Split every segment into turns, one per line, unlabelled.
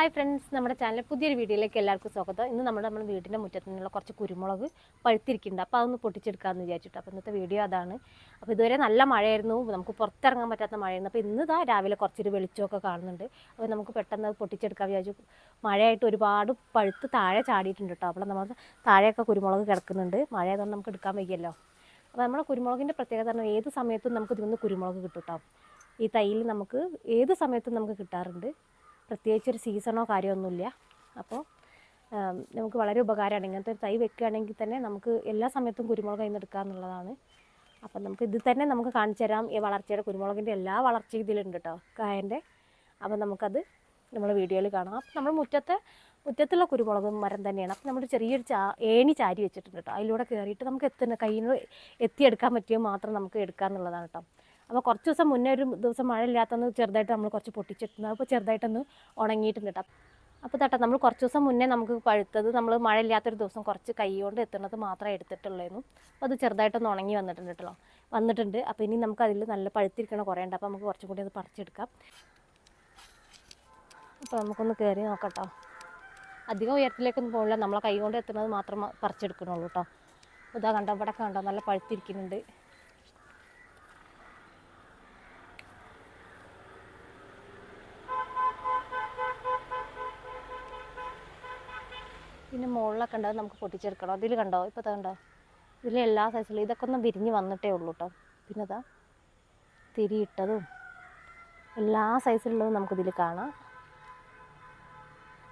Hi friends, നമ്മുടെ ചാനലിൽ പുതിയൊരു വീഡിയോയിലേക്ക് എല്ലാവർക്കും സ്വാഗതം. ഇന്ന് നമ്മുടെ വീടിൻ്റെ മുറ്റത്ത് നിന്നുള്ള കുറച്ച് കുരുമുളക് പഴുത്തിരിക്കുന്നുണ്ട്. അപ്പോൾ അതൊന്ന് പൊട്ടിച്ചെടുക്കാമെന്ന് വിചാരിച്ചിട്ട്. അപ്പോൾ ഇന്നത്തെ വീഡിയോ അതാണ്. അപ്പോൾ ഇതുവരെ നല്ല മഴയായിരുന്നു, നമുക്ക് പുറത്തിറങ്ങാൻ പറ്റാത്ത മഴയായിരുന്നു. അപ്പോൾ ഇന്ന് രാവിലെ കുറച്ചൊരു വെളിച്ചമൊക്കെ കാണുന്നുണ്ട്. അപ്പോൾ നമുക്ക് പെട്ടെന്ന് അത് പൊട്ടിച്ചെടുക്കാൻ വിചാരിച്ചു. മഴയായിട്ട് ഒരുപാട് പഴുത്ത് താഴെ ചാടിയിട്ടുണ്ട് കേട്ടോ. അപ്പോൾ നമ്മൾ താഴെയൊക്കെ കുരുമുളക് കിടക്കുന്നുണ്ട്. മഴയായതുകൊണ്ട് നമുക്ക് എടുക്കാൻ വയ്യല്ലോ. അപ്പോൾ നമ്മുടെ കുരുമുളകിൻ്റെ പ്രത്യേകത പറഞ്ഞാൽ ഏത് സമയത്തും നമുക്ക് ഇതിൽ നിന്ന് കുരുമുളക് കിട്ടും കേട്ടോ. ഈ തൈയിൽ നമുക്ക് ഏത് സമയത്തും നമുക്ക് കിട്ടാറുണ്ട്. പ്രത്യേകിച്ചൊരു സീസണോ കാര്യമൊന്നുമില്ല. അപ്പോൾ നമുക്ക് വളരെ ഉപകാരമാണ്. ഇങ്ങനത്തെ ഒരു തൈ വെക്കുകയാണെങ്കിൽ തന്നെ നമുക്ക് എല്ലാ സമയത്തും കുരുമുളക് അതിൽ നിന്ന് എടുക്കുക എന്നുള്ളതാണ്. അപ്പം നമുക്ക് ഇത് തന്നെ നമുക്ക് കാണിച്ചു തരാം. ഈ വളർച്ചയുടെ കുരുമുളകിൻ്റെ എല്ലാ വളർച്ചയും ഇതിലുണ്ട് കേട്ടോ, കായൻ്റെ. അപ്പം നമുക്കത് നമ്മൾ വീഡിയോയിൽ കാണാം. അപ്പം നമ്മൾ മുറ്റത്തുള്ള കുരുമുളക് മരം തന്നെയാണ്. അപ്പം നമ്മൾ ചെറിയൊരു ഏണി ചാരി വെച്ചിട്ടുണ്ട് കേട്ടോ. അതിലൂടെ കയറിയിട്ട് നമുക്ക് കയ്യിൽ നിന്ന് എത്തിയെടുക്കാൻ പറ്റിയത് മാത്രം നമുക്ക് എടുക്കുക എന്നുള്ളതാണ് കേട്ടോ. അപ്പോൾ കുറച്ച് ദിവസം മുന്നേ ഒരു ദിവസം മഴ ഇല്ലാത്തൊന്ന് ചെറുതായിട്ട് നമ്മൾ കുറച്ച് പൊട്ടിച്ചിട്ടുണ്ട്. അപ്പോൾ ചെറുതായിട്ടൊന്ന് ഉണങ്ങിയിട്ടുണ്ട് കേട്ടോ. അപ്പോൾ നമ്മൾ കുറച്ച് ദിവസം മുന്നേ നമുക്ക് പഴുത്തത് നമ്മൾ മഴ ഇല്ലാത്തൊരു ദിവസം കുറച്ച് കൈ കൊണ്ട് എത്തുന്നത് മാത്രമേ എടുത്തിട്ടുള്ളൂ. അപ്പോൾ അത് ചെറുതായിട്ടൊന്ന് ഉണങ്ങി വന്നിട്ടുണ്ട്. അപ്പോൾ ഇനി നമുക്ക് അതിൽ നല്ല പഴുത്തിരിക്കണ കുറേ ഉണ്ട്. അപ്പോൾ നമുക്ക് കുറച്ചും കൂടി അത് പറിച്ചെടുക്കാം. അപ്പോൾ നമുക്കൊന്ന് കയറി നോക്കട്ടോ. അധികം ഉയരത്തിലേക്കൊന്നും പോകില്ല, നമ്മളെ കൈ കൊണ്ട് എത്തുന്നത് മാത്രം പറിച്ചെടുക്കണുള്ളൂ കേട്ടോ. ഇതാ കണ്ടോ, ഇവിടെ കണ്ടോ നല്ല പഴുത്തിരിക്കുന്നുണ്ട്. പിന്നെ മുകളിലൊക്കെ ഉണ്ടാവും, നമുക്ക് പൊട്ടിച്ചെടുക്കണം. അതിൽ കണ്ടോ, ഇപ്പോൾ കണ്ടോ, ഇതിൽ എല്ലാ സൈസിലും ഇതൊക്കെ ഒന്ന് വിരിഞ്ഞ് വന്നിട്ടേ ഉള്ളൂ കേട്ടോ. പിന്നെ ഇതാ തിരിയിട്ടതും എല്ലാ സൈസിലുള്ളതും നമുക്കിതിൽ കാണാം.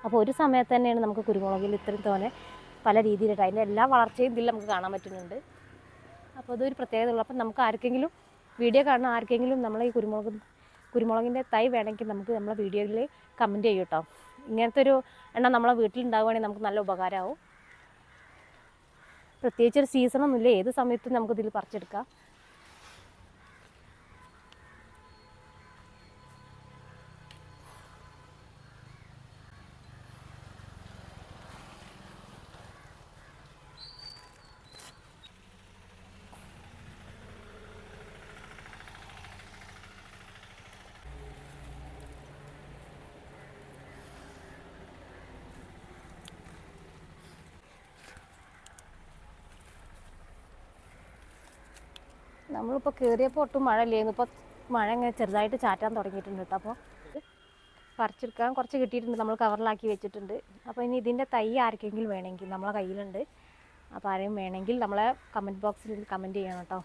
അപ്പോൾ ഒരു സമയത്ത് തന്നെയാണ് നമുക്ക് കുരുമുളകിൽ ഇത്രയും തോനെ പല രീതിയിലായിട്ട് അതിൻ്റെ എല്ലാ വളർച്ചയും ഇതിൽ നമുക്ക് കാണാൻ പറ്റുന്നുണ്ട്. അപ്പോൾ അതൊരു പ്രത്യേകത ഉള്ളൂ. അപ്പം നമുക്ക് ആർക്കെങ്കിലും വീഡിയോ കാണുന്ന ആർക്കെങ്കിലും നമ്മളെ ഈ കുരുമുളകിൻ്റെ തൈ വേണമെങ്കിൽ നമുക്ക് നമ്മളെ വീഡിയോയിൽ കമൻറ്റ് ചെയ്യും കേട്ടോ. ഇങ്ങനത്തെ ഒരു എണ്ണം നമ്മളെ വീട്ടിലുണ്ടാവുകയാണെങ്കിൽ നമുക്ക് നല്ല ഉപകാരമാവും. പ്രത്യേകിച്ചൊരു സീസണൊന്നുമില്ല, ഏത് സമയത്തും നമുക്കിതിൽ പറിച്ചെടുക്കാം. നമ്മളിപ്പോൾ കയറിയപ്പോൾ ഒട്ടും മഴ ഇല്ലായിരുന്നു. ഇപ്പോൾ മഴ ഇങ്ങനെ ചെറുതായിട്ട് ചാറ്റാൻ തുടങ്ങിയിട്ടുണ്ട് കേട്ടോ. അപ്പോൾ പറിച്ചെടുക്കാൻ കുറച്ച് കിട്ടിയിട്ടുണ്ട്, നമ്മൾ കവറിലാക്കി വെച്ചിട്ടുണ്ട്. അപ്പോൾ ഇനി ഇതിൻ്റെ തൈ ആർക്കെങ്കിലും വേണമെങ്കിൽ നമ്മളെ കയ്യിലുണ്ട്. അപ്പോൾ ആരെയും വേണമെങ്കിൽ നമ്മളെ കമൻറ്റ് ബോക്സിൽ കമൻറ്റ് ചെയ്യണം കേട്ടോ.